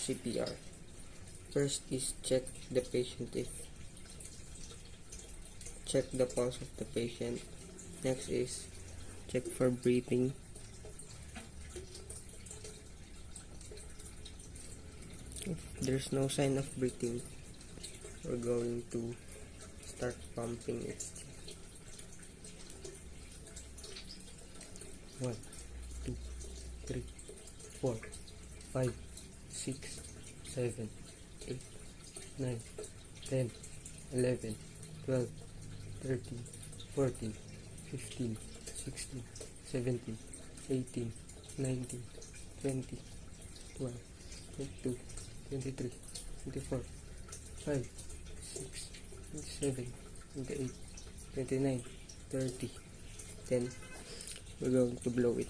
CPR. First is check the pulse of the patient. Next is check for breathing. If there's no sign of breathing, we're going to start pumping it. 1, 2, 3, 4, 5, 6, 7, 8, 9, 10, 11, 12, 13, 14, 15, 16, 17, 18, 19, 20, 12, 22, 23, 24, 5, 6, 7, 28, 29, 30. Then we're going to blow it.